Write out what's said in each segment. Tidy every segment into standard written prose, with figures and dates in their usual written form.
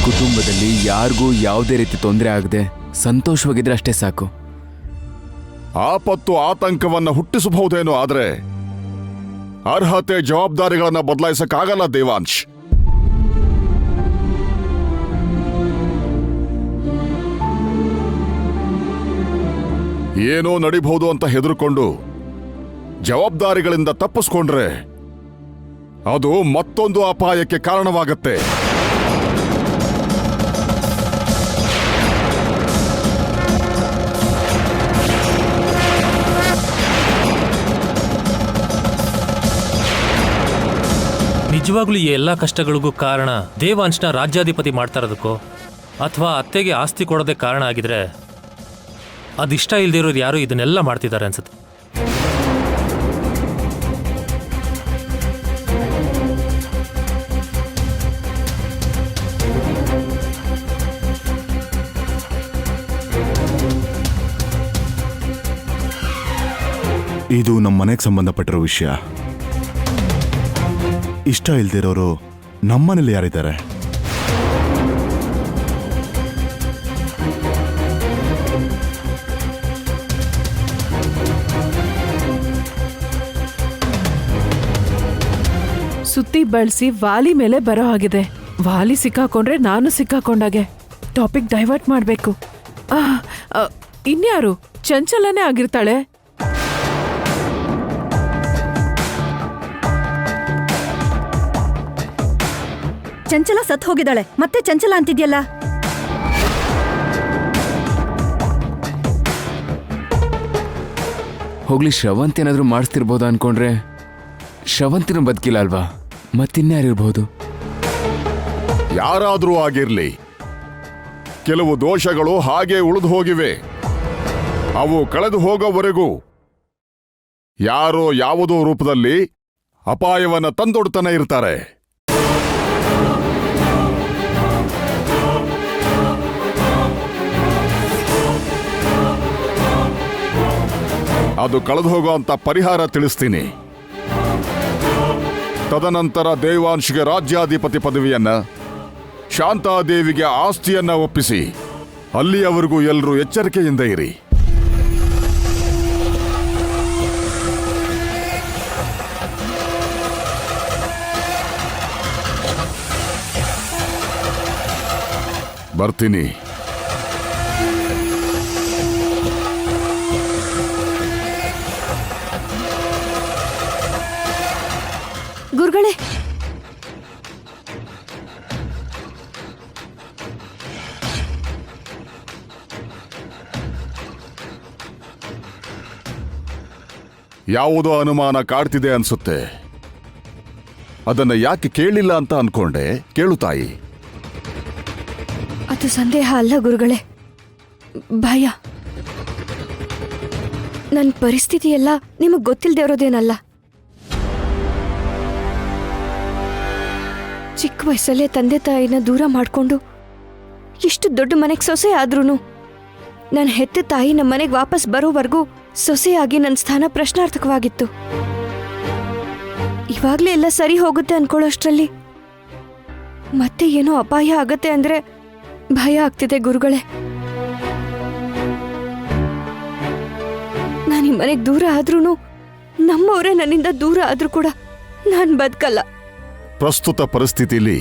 ಕುಟುಂಬದಲ್ಲಿ ಯಾರಿಗೂ ಯಾವುದೇ ರೀತಿ ತೊಂದರೆ ಆಗದೆ ಸಂತೋಷವಾಗಿದ್ರೆ ಅಷ್ಟೇ ಸಾಕು. ಆಪತ್ತು ಆತಂಕವನ್ನ ಹುಟ್ಟಿಸಬಹುದೇನೋ, ಆದ್ರೆ ಅರ್ಹತೆ ಜವಾಬ್ದಾರಿಗಳನ್ನ ಬದಲಾಯಿಸಕ್ಕಾಗಲ್ಲ ದೇವಾಂಶ್. ಏನೋ ನಡಿಬಹುದು ಅಂತ ಹೆದರ್ಕೊಂಡು ಜವಾಬ್ದಾರಿಗಳಿಂದ ತಪ್ಪಿಸ್ಕೊಂಡ್ರೆ ಅದು ಮತ್ತೊಂದು ಅಪಾಯಕ್ಕೆ ಕಾರಣವಾಗತ್ತೆ. ನಿಜವಾಗ್ಲೂ ಈ ಎಲ್ಲ ಕಷ್ಟಗಳಿಗೂ ಕಾರಣ ದೇವಾಂಶನ ರಾಜ್ಯಾಧಿಪತಿ ಮಾಡ್ತಾ ಇರೋದಕ್ಕೋ ಅಥವಾ ಅತ್ತೆಗೆ ಆಸ್ತಿ ಕೊಡೋದೇ ಕಾರಣ ಆಗಿದ್ರೆ ಅದಿಷ್ಟ ಇಲ್ದೇ ಇರೋರು ಯಾರು ಇದನ್ನೆಲ್ಲ ಮಾಡ್ತಿದ್ದಾರೆ ಅನ್ಸುತ್ತೆ. ಇದು ನಮ್ಮ ಮನೆಗೆ ಸಂಬಂಧಪಟ್ಟಿರೋ ವಿಷಯ. ಇಷ್ಟ ಇಲ್ದಿರೋರು ನಮ್ಮನೇಲಿ ಯಾರಿದ್ದಾರೆ? ಸುತ್ತಿ ಬಳಸಿ ವಾಲಿ ಮೇಲೆ ಬರೋ ಹಾಗಿದೆ. ವಾಲಿ ಸಿಕ್ಕಾಕೊಂಡ್ರೆ ನಾನು ಸಿಕ್ಕಾಕೊಂಡಾಗೆ. ಟಾಪಿಕ್ ಡೈವರ್ಟ್ ಮಾಡ್ಬೇಕು. ಇನ್ಯಾರು? ಚಂಚಲನೇ ಆಗಿರ್ತಾಳೆ. ಚಂಚಲ ಸತ್ ಹೋಗಿದ್ದಾಳೆ, ಮತ್ತೆ ಚಂಚಲ ಅಂತಿದ್ಯಲ್ಲ. ಹೋಗ್ಲಿ, ಶ್ರವಂತ್ ಏನಾದ್ರೂ ಮಾಡಿಸ್ತಿರ್ಬೋದ ಅನ್ಕೊಂಡ್ರೆ ಶ್ರವಂತಿನ ಬದುಕಿಲ್ಲ ಅಲ್ವಾ? ಮತ್ತಿನ್ಯಾರಿರ್ಬೋದು? ಯಾರಾದ್ರೂ ಆಗಿರ್ಲಿ, ಕೆಲವು ದೋಷಗಳು ಹಾಗೆ ಉಳಿದು ಹೋಗಿವೆ. ಅವು ಕಳೆದು ಹೋಗೋವರೆಗೂ ಯಾರೋ ಯಾವುದೋ ರೂಪದಲ್ಲಿ ಅಪಾಯವನ್ನ ತಂದೊಡ್ತಾನೆ ಇರ್ತಾರೆ. ಅದು ಕಳೆದು ಹೋಗೋ ಅಂತ ಪರಿಹಾರ ತಿಳಿಸ್ತೀನಿ. ತದನಂತರ ದೇವಾಂಶ್ಗೆ ರಾಜ್ಯಾಧಿಪತಿ ಪದವಿಯನ್ನ, ಶಾಂತಾದೇವಿಗೆ ಆಸ್ತಿಯನ್ನ ಒಪ್ಪಿಸಿ ಅಲ್ಲಿಯವರೆಗೂ ಎಲ್ಲರೂ ಎಚ್ಚರಿಕೆಯಿಂದ ಇರಿ. ಬರ್ತೀನಿ. ಗುರುಗಳೇ, ಯಾವುದೋ ಅನುಮಾನ ಕಾಡ್ತಿದೆ ಅನ್ಸುತ್ತೆ. ಅದನ್ನ ಯಾಕೆ ಕೇಳಿಲ್ಲ ಅಂತ ಅನ್ಕೊಂಡೆ. ಕೇಳು ತಾಯಿ. ಅದು ಸಂದೇಹ ಅಲ್ಲ ಗುರುಗಳೇ, ಭಯ. ನನ್ನ ಪರಿಸ್ಥಿತಿ ಎಲ್ಲ ನಿಮಗ್ ಗೊತ್ತಿಲ್ಲದೆ ಇರೋದೇನಲ್ಲ. ಚಿಕ್ಕ ವಯಸ್ಸಲ್ಲೇ ತಂದೆ ತಾಯಿನ ದೂರ ಮಾಡ್ಕೊಂಡು ಎಷ್ಟು ದೊಡ್ಡ ಮನೆಗೆ ಸೊಸೆ ಆದ್ರೂ ನನ್ನ ಹೆತ್ತ ತಾಯಿ ನಮ್ಮ ಮನೆಗೆ ವಾಪಸ್ ಬರೋವರೆಗೂ ಸೊಸೆಯಾಗಿ ನನ್ನ ಸ್ಥಾನ ಪ್ರಶ್ನಾರ್ಥಕವಾಗಿತ್ತು. ಇವಾಗ್ಲೇ ಎಲ್ಲ ಸರಿ ಹೋಗುತ್ತೆ ಅನ್ಕೊಳ್ಳೋಷ್ಟ್ರಲ್ಲಿ ಮತ್ತೆ ಏನೋ ಅಪಾಯ ಆಗತ್ತೆ ಅಂದ್ರೆ ಭಯ ಆಗ್ತಿದೆ ಗುರುಗಳೇ. ನಾನು ಈ ಮನೆಗೆ ದೂರ ಆದ್ರೂ, ನಮ್ಮವರೇ ನನ್ನಿಂದ ದೂರ ಆದ್ರೂ ಕೂಡ ನಾನು ಬದುಕಲ್ಲ. ಪ್ರಸ್ತುತ ಪರಿಸ್ಥಿತಿಯಲ್ಲಿ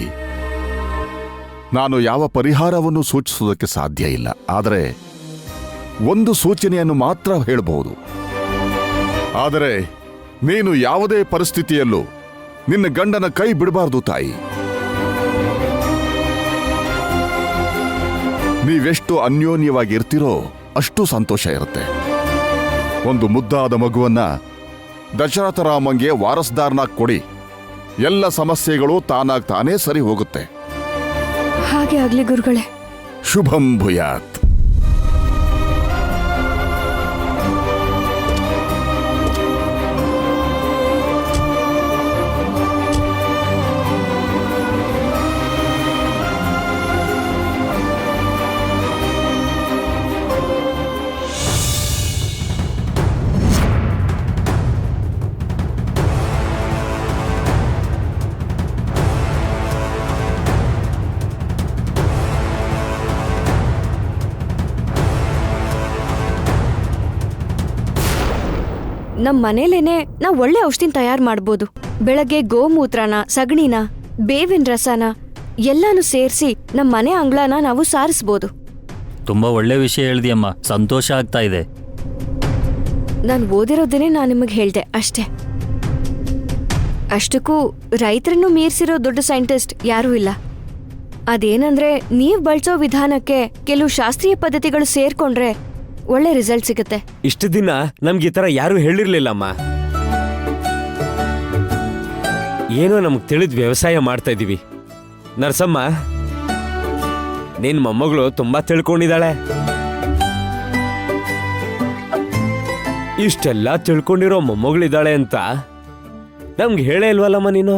ನಾನು ಯಾವ ಪರಿಹಾರವನ್ನು ಸೂಚಿಸುವುದಕ್ಕೆ ಸಾಧ್ಯ ಇಲ್ಲ. ಆದರೆ ಒಂದು ಸೂಚನೆಯನ್ನು ಮಾತ್ರ ಹೇಳಬಹುದು. ಆದರೆ ನೀನು ಯಾವುದೇ ಪರಿಸ್ಥಿತಿಯಲ್ಲೂ ನಿನ್ನ ಗಂಡನ ಕೈ ಬಿಡಬಾರದು ತಾಯಿ. ನೀವೆಷ್ಟು ಅನ್ಯೋನ್ಯವಾಗಿರ್ತೀರೋ ಅಷ್ಟು ಸಂತೋಷ ಇರುತ್ತೆ. ಒಂದು ಮುದ್ದಾದ ಮಗುವನ್ನ ದಶರಥರಾಮಂಗೆ ವಾರಸ್ದಾರನಾಗಿ ಕೊಡಿ. ಎಲ್ಲ ಸಮಸ್ಯೆಗಳು ತಾನಾಗ್ ತಾನೇ ಸರಿ ಹೋಗುತ್ತೆ. ಹಾಗೆ ಆಗ್ಲಿ ಗುರುಗಳೇ. ಶುಭಂ ಭೂಯಾತ್. ನಮ್ ಮನೇಲೇನೆ ನಾವ್ ಒಳ್ಳೆ ಔಷಧಿನ ತಯಾರು ಮಾಡ್ಬೋದು. ಬೆಳಗ್ಗೆ ಗೋಮೂತ್ರನ, ಸಗಣಿನ, ಬೇವಿನ ರಸನ ಎಲ್ಲಾನು ಸೇರಿಸಿ ನಮ್ ಮನೆ ಅಂಗಳನ ನಾವು ಸಾರಿಸ್ಬೋದು. ತುಂಬಾ ಒಳ್ಳೆ ವಿಷಯ ಹೇಳ್ದಿಯಮ್ಮ, ಸಂತೋಷ ಆಗ್ತಾ ಇದೆ. ನಾನು ಓದಿರೋದನ್ನೇ ನಾನು ನಿಮಗೆ ಹೇಳ್ದೆ ಅಷ್ಟೇ. ಅಷ್ಟಕ್ಕೂ ರೈತರನ್ನು ಮೀರಿಸಿರೋ ದೊಡ್ಡ ಸೈಂಟಿಸ್ಟ್ ಯಾರೂ ಇಲ್ಲ. ಅದೇನಂದ್ರೆ ನೀವ್ ಬಳಸೋ ವಿಧಾನಕ್ಕೆ ಕೆಲವು ಶಾಸ್ತ್ರೀಯ ಪದ್ಧತಿಗಳು ಸೇರ್ಕೊಂಡ್ರೆ ಒಳ್ಳೆ ರಿಸಲ್ಟ್ ಸಿಗುತ್ತೆ. ಇಷ್ಟು ದಿನ ನಮ್ಗೆ ಈ ತರ ಯಾರು ಹೇಳಿರ್ಲಿಲ್ಲಮ್ಮ. ಏನೋ ನಮ್ಗೆ ತಿಳಿದ್ ವ್ಯವಸಾಯ ಮಾಡ್ತಾ ಇದೀವಿ. ನರಸಮ್ಮ, ನಿನ್ ಮೊಮ್ಮಗಳು ತುಂಬಾ ತಿಳ್ಕೊಂಡಿದ್ದಾಳೆ. ಇಷ್ಟೆಲ್ಲ ತಿಳ್ಕೊಂಡಿರೋ ಮೊಮ್ಮಗಳಿದ್ದಾಳೆ ಅಂತ ನಮ್ಗೆ ಹೇಳೇ ಇಲ್ವಲ್ಲಮ್ಮ ನೀನು.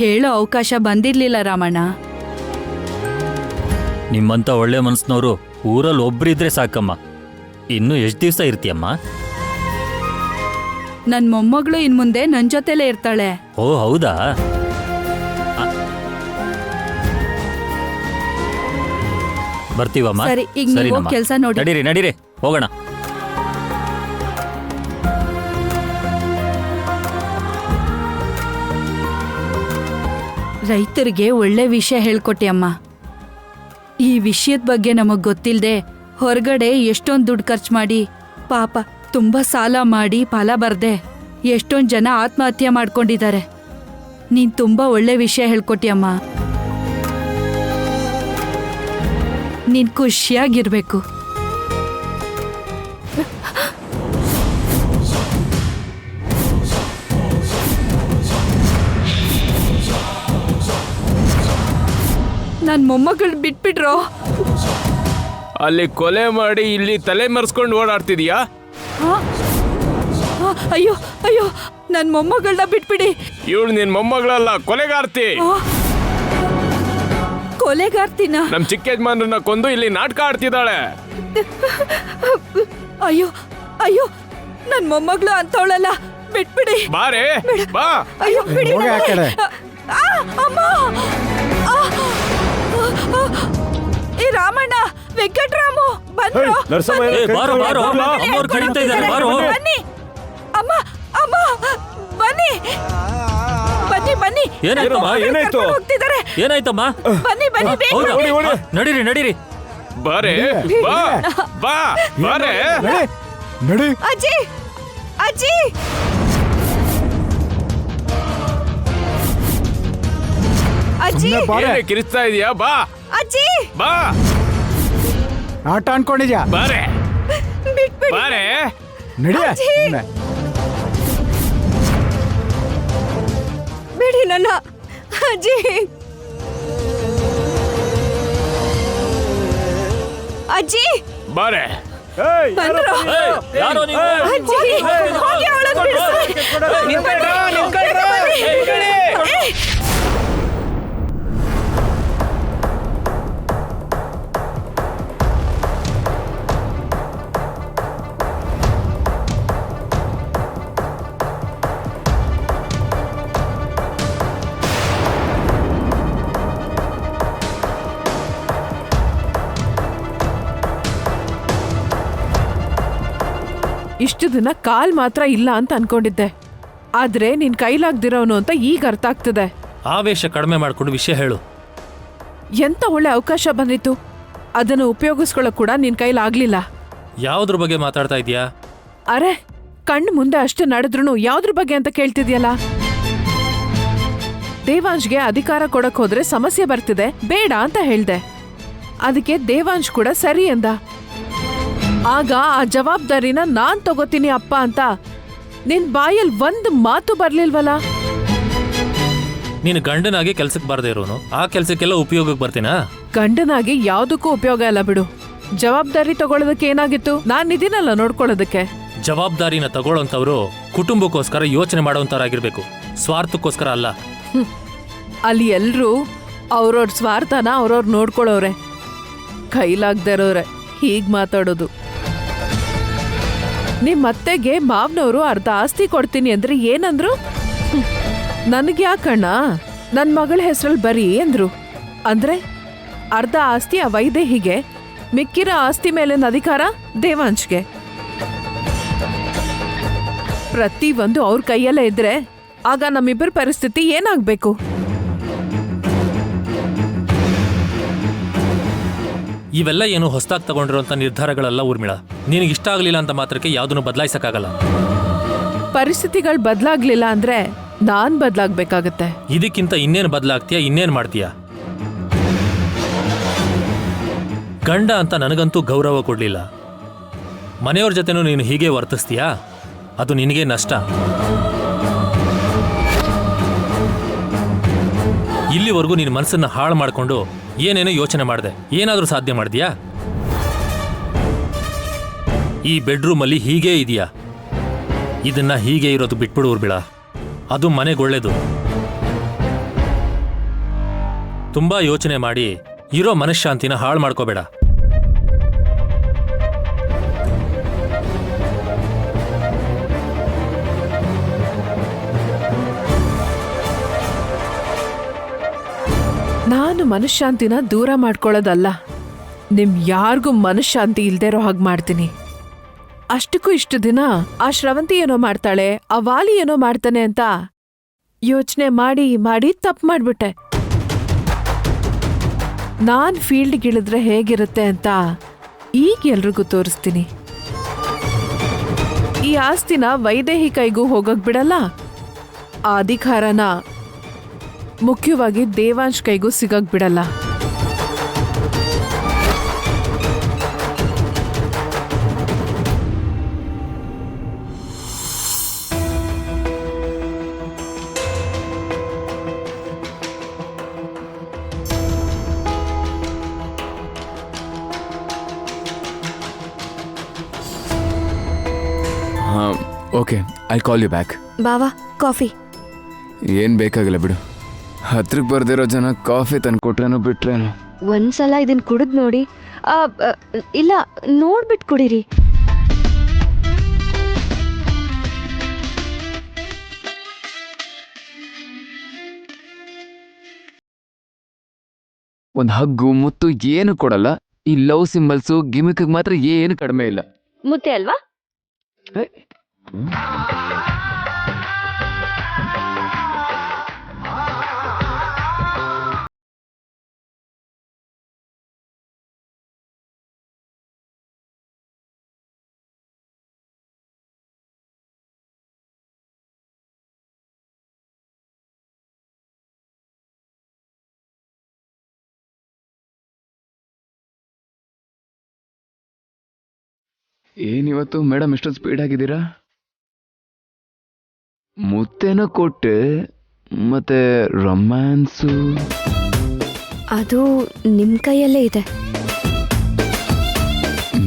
ಹೇಳೋ ಅವಕಾಶ ಬಂದಿರ್ಲಿಲ್ಲ ರಾಮಣ್ಣ. ನಿಮ್ಮಂತ ಒಳ್ಳೆ ಮನಸ್ಸಿನವರು ಊರಲ್ಲಿ ಒಬ್ರಿದ್ರೆ ಸಾಕಮ್ಮ. ಇನ್ನು ಎಷ್ಟು ದಿವಸ ಇರ್ತೀಯಮ್ಮ? ನನ್ ಮೊಮ್ಮಗಳು ಇನ್ ಮುಂದೆ ನನ್ ಜೊತೆಲೇ ಇರ್ತಾಳೆ. ಓ ಹೌದಾ? ಬರ್ತೀವಮ್ಮ. ಸರಿ, ಈಗ ನೀವು ಸರಿನಮ್ಮ. ಕೆಲ್ಸ ನೋಡಿ. ನಡೀರಿ ನಡೀರಿ ಹೋಗೋಣ. ರೈತರಿಗೆ ಒಳ್ಳೆ ವಿಷಯ ಹೇಳ್ಕೊಟ್ಟೆ ಅಮ್ಮ. ಈ ವಿಷಯದ ಬಗ್ಗೆ ನಮಗ್ ಗೊತ್ತಿಲ್ದೆ ಹೊರಗಡೆ ಎಷ್ಟೊಂದ್ ದುಡ್ಡು ಖರ್ಚು ಮಾಡಿ, ಪಾಪ ತುಂಬಾ ಸಾಲ ಮಾಡಿ ಫಲ ಬರ್ದೆ ಎಷ್ಟೊಂದ್ ಜನ ಆತ್ಮಹತ್ಯೆ ಮಾಡ್ಕೊಂಡಿದ್ದಾರೆ. ನೀನ್ ತುಂಬಾ ಒಳ್ಳೆ ವಿಷಯ ಹೇಳ್ಕೊಟ್ಟಿಯಮ್ಮ. ನೀನ್ ಖುಷಿಯಾಗಿರ್ಬೇಕು. ನನ್ ಮೊಮ್ಮಗಳು ಬಿಟ್ಬಿಟ್ರೋ. ಅಲ್ಲಿ ಕೊಲೆ ಮಾಡಿ ಇಲ್ಲಿ ತಲೆ ಮರೆಸ್ಕೊಂಡು ಓಡಾಡ್ತಿದ್ಯಾ? ಅಯ್ಯೋ ಅಯ್ಯೋ, ನನ್ ಮೊಮ್ಮಗಳನ್ನ ಬಿಟ್ಬಿಡಿ. ಇವಳು ನಿನ್ ಮೊಮ್ಮಗಳಲ್ಲ, ಕೊಲೆಗಾರ್ತಿ. ಕೊಲೆಗಾರ್ತಿನ? ನಮ್ ಚಿಕ್ಕ ಯಜಮಾನ್ರನ್ನ ಕೊಂದು ಇಲ್ಲಿ ನಾಟಕ ಆಡ್ತಿದ್ದಾಳೆ. ಅಯ್ಯೋ ಅಯ್ಯೋ, ನನ್ ಮೊಮ್ಮಗಳು ಅಂತವಳಲ್ಲ, ಬಿಟ್ಬಿಡಿ. ಬಾರೆ ಬಾ. ಅಯ್ಯೋ ಬಿಡಿ. ಅಮ್ಮ! ಏ ರಾಮಣ್ಣ, ವೆಂಕಟರಾಮು ಬಂದ್ರು. ಬಾರೋ ಬಾರೋ, ಅಮ್ಮವ್ರು ಕರೀತಾ ಇದ್ದಾರೆ, ಬಾರೋ. ಬನ್ನಿ ಅಮ್ಮ, ಅಮ್ಮ ಬನ್ನಿ ಬನ್ನಿ ಬನ್ನಿ. ಏನಾಯ್ತಮ್ಮ? ಏನಾಯ್ತು? ಹೋಗ್ತಿದ್ದಾರೆ. ಏನಾಯ್ತಮ್ಮ? ಬನ್ನಿ ಬನ್ನಿ, ಬೇಗ ಹೌದಾ? ಬನ್ನಿ. ನಡೀರಿ ನಡೀರಿ. ಬಾರೆ ಬಾ ಬಾ ಬಾರೆ. ನಡಿ. ಅಜ್ಜಿ, ಅಜ್ಜಿ, ಅಜ್ಜಿ, ಏನೇ ಕಿರಿಸ್ತಾ ಇದೀಯಾ? ಬಾ ಅಜ್ಜಿ, ಬಾ. ಆಟ ಅನ್ಕೊಂಡಿದ್ಯಾ? ಬಾರೆ ಬಿಟ್ಬಿಡಿ. ಬಾರೆ. ನಡಿಯ. ಬಿಡಿ ನನ್ನ ಅಜ್ಜಿ. ಅಜ್ಜಿ ಬಾರೆ. ಬಂದ್ರು. ಯಾರೋ ನೀವು? ಅಜ್ಜಿ, ಹೋಗಿ ಅವಳನ್ನ ಬಿಡಿಸಿ. ಇಷ್ಟು ದಿನ ಕಾಲ್ ಮಾತ್ರ ಇಲ್ಲ ಅಂತ ಅನ್ಕೊಂಡಿದ್ದೆ, ಆದ್ರೆ ನಿನ್ ಕೈಲಾಗ್ದಿರೋನು ಅಂತ ಈಗ ಅರ್ಥ ಆಗ್ತದೆ. ಆವೇಶ ಕಡಿಮೆ ಮಾಡ್ಕೊಂಡು ವಿಷಯ ಹೇಳು. ಎಂತ ಒಳ್ಳೆ ಅವಕಾಶ ಬಂದಿತ್ತು, ಅದನ್ನು ಉಪಯೋಗಿಸ್ಕೊಳ್ಳೋಕ್ ಕೂಡ ನಿನ್ ಕೈಲಾಗ್ಲಿಲ್ಲ. ಯಾವ್ದ್ರ ಬಗ್ಗೆ ಮಾತಾಡ್ತಾ ಇದೀಯಾ? ಅರೆ, ಕಣ್ಣು ಮುಂದೆ ಅಷ್ಟು ನಡೆದ್ರು ಯಾವ್ದ್ರ ಬಗ್ಗೆ ಅಂತ ಕೇಳ್ತಿದ್ಯಲ್ಲ. ದೇವಾಂಶ್ಗೆ ಅಧಿಕಾರ ಕೊಡಕ್ ಹೋದ್ರೆ ಸಮಸ್ಯೆ ಬರ್ತಿದೆ, ಬೇಡ ಅಂತ ಹೇಳ್ದೆ. ಅದಕ್ಕೆ ದೇವಾಂಶ್ ಕೂಡ ಸರಿ ಎಂದ. ಆಗ ಆ ಜವಾಬ್ದಾರಿನ ನಾನ್ ತಗೋತೀನಿ ಅಪ್ಪ ಅಂತ ನಿನ್ ಬಾಯಲ್ಲಿ ಒಂದ್ ಮಾತು ಬರ್ಲಿಲ್ವಲ್ಲ. ನೀನು ಗಂಡನಾಗಿ ಕೆಲ್ಸಕ್ಕೆ ಬಾರದೇ ಇರೋನು, ಆ ಕೆಲ್ಸಕ್ಕೆಲ್ಲ ಉಪಯೋಗಕ್ಕೆ ಬರ್ತೀನಾ? ಗಂಡನಾಗಿ ಯಾವ್ದಕ್ಕೂ ಉಪಯೋಗ ಇಲ್ಲ ಬಿಡು. ಜವಾಬ್ದಾರಿ ತಗೊಳ್ಳೋದಕ್ಕೆ ಏನಾಗಿತ್ತು, ನಾನ್ ಇದೀನಲ್ಲ ನೋಡ್ಕೊಳ್ಳೋದಕ್ಕೆ. ಜವಾಬ್ದಾರಿನ ತಗೊಳ್ಳೋಂಥವ್ರು ಕುಟುಂಬಕ್ಕೋಸ್ಕರ ಯೋಚನೆ ಮಾಡೋಂಥವ್ರಾಗಿರ್ಬೇಕು, ಸ್ವಾರ್ಥಕ್ಕೋಸ್ಕರ ಅಲ್ಲ. ಅಲ್ಲಿ ಎಲ್ರೂ ಅವ್ರವ್ರ ಸ್ವಾರ್ಥನ ಅವ್ರವ್ರು ನೋಡ್ಕೊಳ್ಳೋರೆ, ಕೈಲಾಗ್ದೇ ಇರೋರೆ ಹೀಗ್ ಮಾತಾಡೋದು. ನಿಮ್ ಅತ್ತೆಗೆ ಮಾವ್ನವ್ರು ಅರ್ಧ ಆಸ್ತಿ ಕೊಡ್ತೀನಿ ಅಂದ್ರೆ ಏನಂದ್ರು? ನನ್ಗೆ ಯಾಕಣ್ಣ, ನನ್ ಮಗಳ ಹೆಸರಲ್ಲಿ ಬರೀ ಅಂದ್ರು. ಅಂದ್ರೆ ಅರ್ಧ ಆಸ್ತಿ ಆ ವೈದೇಹಿಗೆ, ಮಿಕ್ಕಿರೋ ಆಸ್ತಿ ಮೇಲಿನ ಅಧಿಕಾರ ದೇವಾಂಶ್ಗೆ. ಪ್ರತಿಯೊಂದು ಅವ್ರ ಕೈಯಲ್ಲೇ ಇದ್ರೆ ಆಗ ನಮ್ಮಿಬ್ಬರ ಪರಿಸ್ಥಿತಿ ಏನಾಗ್ಬೇಕು? ಇವೆಲ್ಲ ಏನು ಹೊಸದಾಗಿ ತಗೊಂಡಿರುವಂತ ನಿರ್ಧಾರಗಳೆಲ್ಲ ಊರ್ಮಿಳಾ. ನಿನಗೆ ಇಷ್ಟ ಆಗಲಿಲ್ಲ ಅಂತ ಮಾತ್ರಕ್ಕೆ ಯಾವುದನ್ನು ಬದಲಾಯಿಸಕ್ಕಾಗಲ್ಲ. ಪರಿಸ್ಥಿತಿಗಳು ಬದಲಾಗ್ಲಿಲ್ಲ ಅಂದ್ರೆ ನಾನ್ ಬದಲಾಗ್ಬೇಕಾಗತ್ತೆ. ಇದಕ್ಕಿಂತ ಇನ್ನೇನು ಬದಲಾಗ್ತೀಯಾ, ಇನ್ನೇನು ಮಾಡ್ತೀಯಾ? ಗಂಡ ಅಂತ ನನಗಂತೂ ಗೌರವ ಕೊಡ್ಲಿಲ್ಲ. ಮನೆಯವ್ರ ಜೊತೆನೂ ನೀನು ಹೀಗೆ ವರ್ತಿಸ್ತೀಯಾ? ಅದು ನಿನಗೆ ನಷ್ಟ. ಇಲ್ಲಿವರೆಗೂ ನಿನ್ನ ಮನಸ್ಸನ್ನ ಹಾಳು ಮಾಡಿಕೊಂಡು ಏನೇನೋ ಯೋಚನೆ ಮಾಡಿದೆ. ಏನಾದರೂ ಸಾಧ್ಯ ಮಾಡಿದ್ಯಾ? ಈ ಬೆಡ್ರೂಮಲ್ಲಿ ಹೀಗೇ ಇದೆಯಾ? ಇದನ್ನ ಹೀಗೆ ಇರೋದು ಬಿಟ್ಬಿಡು ಊರ್ಮಿಳಾ. ಅದು ಮನೆಗೊಳ್ಳೇದು. ತುಂಬಾ ಯೋಚನೆ ಮಾಡಿ ಇರೋ ಮನಃಶಾಂತಿನ ಹಾಳು ಮಾಡ್ಕೋಬೇಡ. ನಾನು ಮನಃಶಾಂತಿನ ದೂರ ಮಾಡ್ಕೊಳ್ಳೋದಲ್ಲ, ನಿಮ್ ಯಾರಿಗೂ ಮನಃಶಾಂತಿ ಇಲ್ದೇ ಇರೋ ಹಾಗೆ ಮಾಡ್ತೀನಿ. ಅಷ್ಟಕ್ಕೂ ಇಷ್ಟು ದಿನ ಆ ಶ್ರವಂತಿ ಏನೋ ಮಾಡ್ತಾಳೆ, ಆ ವಾಲಿ ಏನೋ ಮಾಡ್ತಾನೆ ಅಂತ ಯೋಚನೆ ಮಾಡಿ ಮಾಡಿ ತಪ್ಪು ಮಾಡ್ಬಿಟ್ಟೆ. ನಾನ್ ಫೀಲ್ಡ್ಗಿಳಿದ್ರೆ ಹೇಗಿರುತ್ತೆ ಅಂತ ಈಗ ಎಲ್ರಿಗೂ ತೋರಿಸ್ತೀನಿ. ಈ ಆಸ್ತಿನ ವೈದೇಹಿ ಕೈಗೂ ಹೋಗಕ್ ಬಿಡಲ್ಲ, ಆ ಅಧಿಕಾರನ ಮುಖ್ಯವಾಗಿ ದೇವಾಂಶ್ ಕೈಗೂ ಸಿಗಕ್ ಬಿಡಲ್ಲ. Okay, I call you back. ಬಾವಾ ಕಾಫಿ. ಏನ್ ಬೇಕಾಗಿಲ್ಲ ಬಿಡು. ಹತ್ರಕ್ಕೆ ಬರ್ದಿರೋ ಜನ ಕಾಫಿ ತಂದ್ಕೊಟ್ರೇನೋ ಬಿಟ್ರೇನೋ. ಒಂದ್ಸಲ ಇದನ್ನ ಕುಡಿದ್ ನೋಡಿ. ಇಲ್ಲ, ನೋಡ್ಬಿಟ್ಟು ಕುಡೀರಿ. ಒಂದು ಹಗ್ಗು ಮುತ್ತು ಏನು ಕೊಡಲ್ಲ. ಈ ಲವ್ ಸಿಂಬಲ್ಸು ಗಿಮಿಕ್ಗೆ ಮಾತ್ರ ಏನು ಕಡಿಮೆ ಇಲ್ಲ. ಮುತ್ತೆ ಅಲ್ವಾ? ಏನಿವತ್ತು ಮೇಡಮ್ ಇಷ್ಟೊಂದು ಸ್ಪೀಡ್ ಆಗಿದ್ದೀರಾ? ಮುತ್ತೇನೋ ಕೊಟ್ಟೆ, ಮತ್ತೆ ರೊಮ್ಯಾನ್ಸು ಅದು ನಿಮ್ ಕೈಯಲ್ಲೇ ಇದೆ.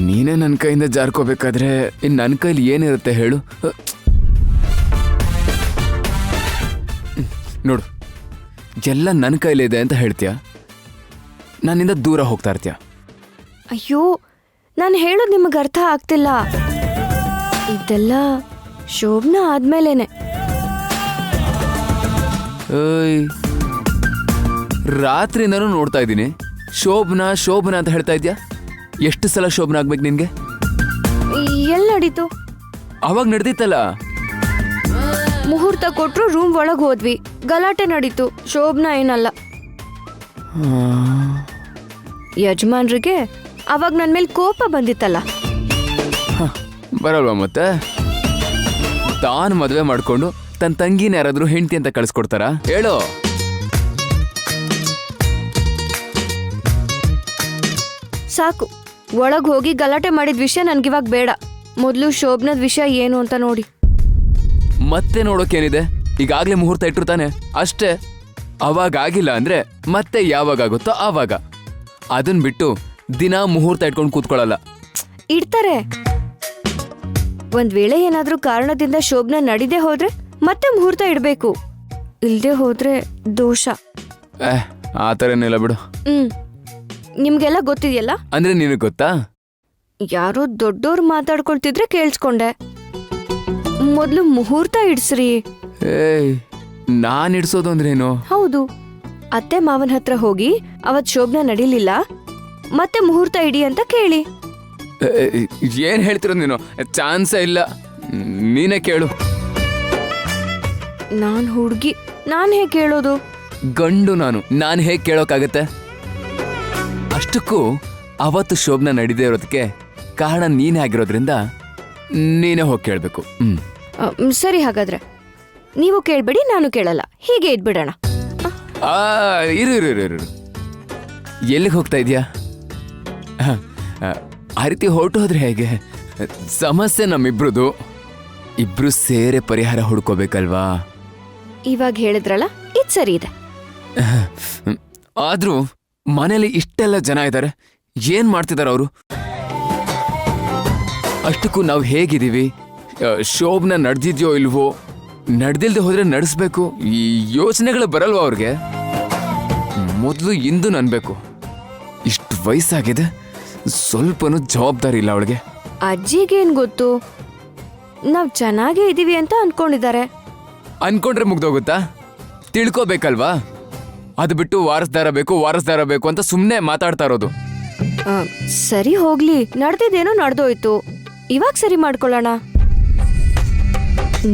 ನೀನೇ ನನ್ನ ಕೈಯಿಂದ ಜಾರ್ಕೋಬೇಕಾದ್ರೆ ಇನ್ನು ನನ್ನ ಕೈಲಿ ಏನಿರುತ್ತೆ ಹೇಳು? ನೋಡು, ಎಲ್ಲ ನನ್ನ ಕೈಲಿದೆ ಅಂತ ಹೇಳ್ತೀಯ, ನನ್ನಿಂದ ದೂರ ಹೋಗ್ತಾ ಇರ್ತೀಯ. ಅಯ್ಯೋ, ನಾನು ಹೇಳೋದು ನಿಮಗೆ ಅರ್ಥ ಆಗ್ತಿಲ್ಲ. ಇದೆಲ್ಲ ಶೋಭನಾ ಆದ್ಮೇಲೇನೆ. ಏಯ್, ರಾತ್ರಿಯಿಂದನೂ ನೋಡ್ತಾ ಇದ್ದೀನಿ ಶೋಭನಾ ಶೋಭನಾ ಅಂತ ಹೇಳ್ತಾ ಇದ್ಯಾ. ಎಷ್ಟು ಸಲ ಶೋಭನಾ ಆಗ್ಬೇಕು ನಿನ್ಗೆ? ಎಲ್ಲಿ ನಡೀತು? ಅವಾಗ ನಡೆದಿತ್ತಲ್ಲ. ಮುಹೂರ್ತ ಕೊಟ್ರು ರೂಮ್ ಒಳಗೆ ಹೋದ್ವಿ, ಗಲಾಟೆ ನಡೀತು. ಶೋಭನಾ ಏನಲ್ಲ. ಯಜಮಾನ್ರಿಗೆ ಅವಾಗ ನನ್ನ ಮೇಲೆ ಕೋಪ ಬಂದಿತ್ತಲ್ಲ. ಬರಲ್ವಾ ಮತ್ತೆ? ತಾನು ಮದುವೆ ಮಾಡ್ಕೊಂಡು ತನ್ನ ತಂಗಿನ ಯಾರಾದ್ರೂ ಹೆಂಡತಿ ಅಂತ ಕಳಿಸ್ಕೊಡ್ತಾರ ಹೇಳು? ಸಾಕು, ಒಳಗೆ ಹೋಗಿ ಗಲಾಟೆ ಮಾಡಿದ ವಿಷಯ ನನ್ಗಿವಾಗ ಬೇಡ. ಮೊದಲು ಶೋಭನದ ವಿಷಯ ಏನು ಅಂತ ನೋಡಿ. ಮತ್ತೆ ನೋಡೋಕೇನಿದೆ? ಈಗಾಗ್ಲೇ ಮುಹೂರ್ತ ಇಟ್ಟಿರ್ತಾನೆ ಅಷ್ಟೇ. ಅವಾಗ ಆಗಿಲ್ಲ ಅಂದ್ರೆ ಮತ್ತೆ ಯಾವಾಗ ಆಗುತ್ತೋ ಆವಾಗ. ಅದನ್ ಬಿಟ್ಟು ದಿನ ಮುಹೂರ್ತ ಇಟ್ಕೊಂಡು ಕೂತ್ಕೊಳ್ಳಲ್ಲ. ಇಡ್ತಾರೆ. ಒಂದ್ ವೇಳೆ ಏನಾದ್ರೂ ಕಾರಣದಿಂದ ಶೋಭನಾ ನಡಿದೆ ಹೋದ್ರೆ ಮತ್ತೆ ಮುಹೂರ್ತ ಇಡ್ಬೇಕು. ಇಲ್ದೆ ಹೋದ್ರೆ ದೋಷ. ಆ ಥರ ಏನಿಲ್ಲ ಬಿಡು. ನಿಮ್ಗೆಲ್ಲ ಗೊತ್ತಿದೆಯಲ್ಲ. ಅಂದ್ರೆ ನಿನಗೆ ಗೊತ್ತಾ? ಯಾರೋ ದೊಡ್ಡೋರು ಮಾತಾಡ್ಕೊಳ್ತಿದ್ರೆ ಕೇಳಿಸ್ಕೊಂಡೆ. ಮೊದ್ಲು ಮುಹೂರ್ತ ಇಡ್ಸ್ರಿ. ಏಯ್, ನಾನ್ ಇಡ್ಸೋದು ಅಂದ್ರೇನು? ಹೌದು, ಅತ್ತೆ ಮಾವನ ಹತ್ರ ಹೋಗಿ ಅವತ್ ಶೋಭನಾ ನಡಿಲಿಲ್ಲ, ಮತ್ತೆ ಮುಹೂರ್ತ ಇಡಿ ಅಂತ ಕೇಳಿ. ಏನ್ ಹೇಳ್ತಿರೋದು ನೀನು? ಚಾನ್ಸೇ ಇಲ್ಲ. ನೀನೇ ಕೇಳು. ನಾನು ಹುಡುಗಿ, ನಾನು ಹೇಗೆ ಕೇಳೋದು? ಗಂಡು ನಾನು ಹೇಗೆ ಕೇಳೋಕ್ಕಾಗತ್ತೆ? ಅಷ್ಟಕ್ಕೂ ಅವತ್ತು ಶೋಭನ ನಡೀದೇ ಇರೋದಕ್ಕೆ ಕಾರಣ ನೀನೇ ಆಗಿರೋದ್ರಿಂದ ನೀನೇ ಹೋಗಿ ಕೇಳಬೇಕು. ಸರಿ, ಹಾಗಾದ್ರೆ ನೀವು ಕೇಳಬೇಡಿ, ನಾನು ಕೇಳಲ್ಲ. ಹೀಗೆ ಇದ್ಬಿಡೋಣ. ಇರು ಎಲ್ಲಿಗೆ ಹೋಗ್ತಾ ಇದೀಯಾ? ಆ ರೀತಿ ಹೊರಟೋದ್ರೆ ಹೇಗೆ? ಸಮಸ್ಯೆ ನಮ್ಮಿಬ್ರದು, ಇಬ್ರು ಸೇರೆ ಪರಿಹಾರ ಹುಡ್ಕೋಬೇಕಲ್ವಾ? ಇವಾಗ ಹೇಳಿದ್ರಲ್ಲ, ಇದು ಸರಿ ಇದೆ. ಆದ್ರೂ ಮನೇಲಿ ಇಷ್ಟೆಲ್ಲ ಜನ ಇದ್ದಾರೆ, ಏನ್ ಮಾಡ್ತಿದಾರ ಅವರು? ಅಷ್ಟಕ್ಕೂ ನಾವು ಹೇಗಿದ್ದೀವಿ, ಶೋಭನ ನಡೆದಿದ್ಯೋ ಇಲ್ವೋ, ನಡೆದಿಲ್ದೆ ಹೋದ್ರೆ ನಡೆಸ್ಬೇಕು, ಈ ಯೋಚನೆಗಳು ಬರಲ್ವಾ ಅವ್ರಿಗೆ? ಮೊದಲು ಇಂದು ಅನ್ಬೇಕು. ಇಷ್ಟು ವಯಸ್ಸಾಗಿದೆ, ಸ್ವಲ್ಪನೂ ಜವಾಬ್ದಾರಿ ಇಲ್ಲ ಅವಳಿಗೆ. ಅಜ್ಜಿಗೇನ್ ಗೊತ್ತು, ನಾವ್ ಚೆನ್ನಾಗೇ ಇದೀವಿ ಅಂತ ಅನ್ಕೊಂಡಿದ್ದಾರೆ. ಅನ್ಕೊಂಡ್ರೆ ಮುಗ್ದೋಗುತ್ತಾ? ತಿಳ್ಕೋಬೇಕಲ್ವಾ? ಅದು ಬಿಟ್ಟು ವಾರಸ್ದಾರ ಬೇಕು ಅಂತ ಸುಮ್ಮನೆ ಮಾತಾಡ್ತಾ ಇರೋದು. ಸರಿ ಹೋಗ್ಲಿ, ನಡ್ದಿದ್ದೇನೋ ನಡೆದೋಯ್ತು, ಇವಾಗ ಸರಿ ಮಾಡ್ಕೊಳ್ಳೋಣ.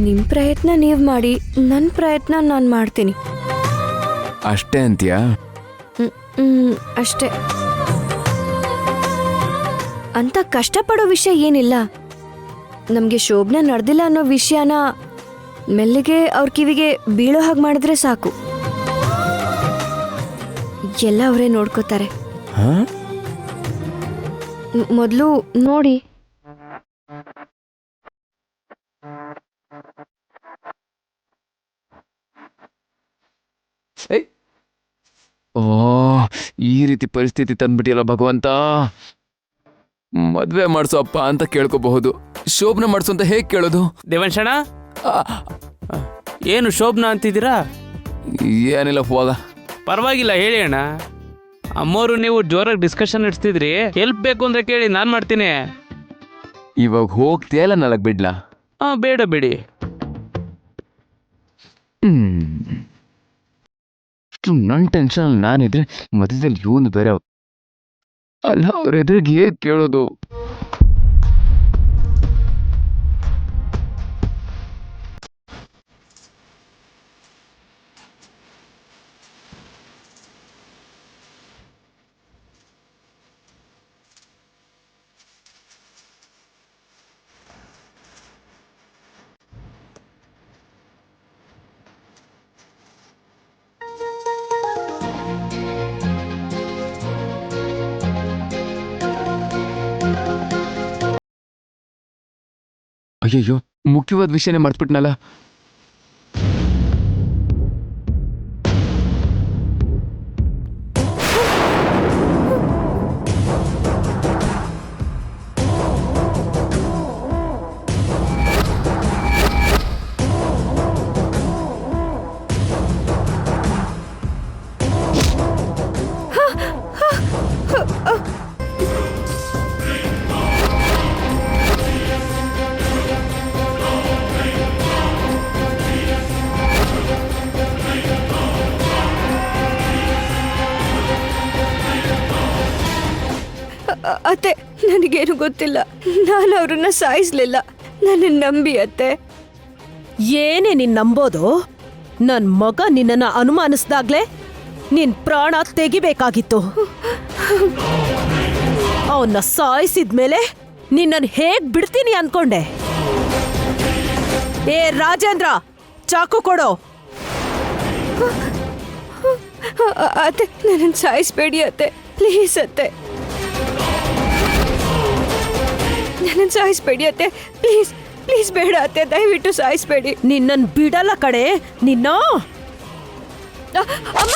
ನಿಮ್ ಪ್ರಯತ್ನ ನೀವ್ ಮಾಡಿ, ನನ್ ಪ್ರಯತ್ನ ನಾನ್ ಮಾಡ್ತೀನಿ. ಅಷ್ಟೇ ಅಂತೀಯಾ? ಅಷ್ಟೇ. ಅಂತ ಕಷ್ಟಪಡೋ ವಿಷಯ ಏನಿಲ್ಲ. ನಮ್ಗೆ ಶೋಭನ ನಡೆದಿಲ್ಲ ಅನ್ನೋ ವಿಷಯನ ಮೆಲ್ಲಿಗೆ ಅವ್ರ ಕಿವಿಗೆ ಬೀಳೋ ಹಾಗೆ ಮಾಡಿದ್ರೆ ಸಾಕು. ಎಲ್ಲ ಅವರೇ ನೋಡ್ಕೋತಾರೆ. ಮೊದಲು ನೋಡಿ. ಓ, ಈ ರೀತಿ ಪರಿಸ್ಥಿತಿ ತಂದ್ಬಿಟ್ಟಿಯಲ್ಲ ಭಗವಂತ. ಮದ್ವೆ ಮಾಡ್ಸೋಪ್ಪ ಅಂತ ಕೇಳ್ಕೋಬಹುದು, ಶೋಭನ ಮಾಡ್ಸೋ ಅಂತ ಹೇಗ್ ಕೇಳೋದು? ದೇವಂಶಣ, ಏನು ಶೋಭನ ಅಂತಿದ್ದೀರಾ? ಏನಿಲ್ಲ, ಹೋಗ. ಪರವಾಗಿಲ್ಲ, ಹೇಳಿ ಅಣ್ಣ. ಅಮ್ಮೋರು ನೀವು ಜೋರಾಗಿ ಡಿಸ್ಕಷನ್ ನಡೆಸ್ತಿದ್ರಿ, ಹೆಲ್ಪ್ ಬೇಕು ಅಂದ್ರೆ ಕೇಳಿ, ನಾನು ಮಾಡ್ತೀನಿ. ಇವಾಗ ಹೋಗ್ತೀಯಲ್ಲ, ನಾಲ್ಕು ಬಿಡ್ಲಾ? ಬೇಡ ಬಿಡಿ. ನನ್ನ ಟೆನ್ಷನ್ ನಾನಿದ್ರೆ ಮಧ್ಯದಲ್ಲಿ ಇವನು ಬೇರೆ ಅಲ್ಲ, ಅವ್ರ ಎದುರಿಗೆ ಹೇಗೆ ಕೇಳೋದು? ಅಯ್ಯಯ್ಯೋ, ಮುಖ್ಯವಾದ ವಿಷಯನೇ ಮರ್ತ್ಬಿಟ್ನಲ್ಲ. ಅತ್ತೆ, ನನಗೇನು ಗೊತ್ತಿಲ್ಲ. ನಾನು ಅವ್ರನ್ನ ಸಾಯಿಸ್ಲಿಲ್ಲ. ನನ್ನ ನಂಬಿ ಅತ್ತೆ. ಏನೇ ನೀನ್ ನಂಬೋದು? ನನ್ ಮಗ ನಿನ್ನನ್ನ ಅನುಮಾನಿಸ್ದಾಗ್ಲೇ ನಿನ್ ಪ್ರಾಣ ತೆಗಿಬೇಕಾಗಿತ್ತು. ಅವನ್ನ ಸಾಯಿಸಿದ್ಮೇಲೆ ನಿನ್ನನ್ನು ಹೇಗ್ ಬಿಡ್ತೀನಿ ಅನ್ಕೊಂಡೆ? ಏ ರಾಜೇಂದ್ರ, ಚಾಕು ಕೊಡೋ. ಅತ್ತೆ, ನನ್ನ ಸಾಯಿಸ್ಬೇಡಿ ಅತ್ತೆ, ಪ್ಲೀಸ್ ಅತ್ತೆ. ನನ್ನ ಸಾಯಿಸ್ಬೇಡಿ ಅತ್ತೆ, ಪ್ಲೀಸ್ ಪ್ಲೀಸ್, ಬೇಡ ಅತ್ತೆ, ದಯವಿಟ್ಟು ಸಾಯಿಸ್ಬೇಡಿ. ನಿನ್ನನ್ ಬಿಡಲ್ಲ ಕಡೆ, ನಿನ್ನ. ಅಮ್ಮ!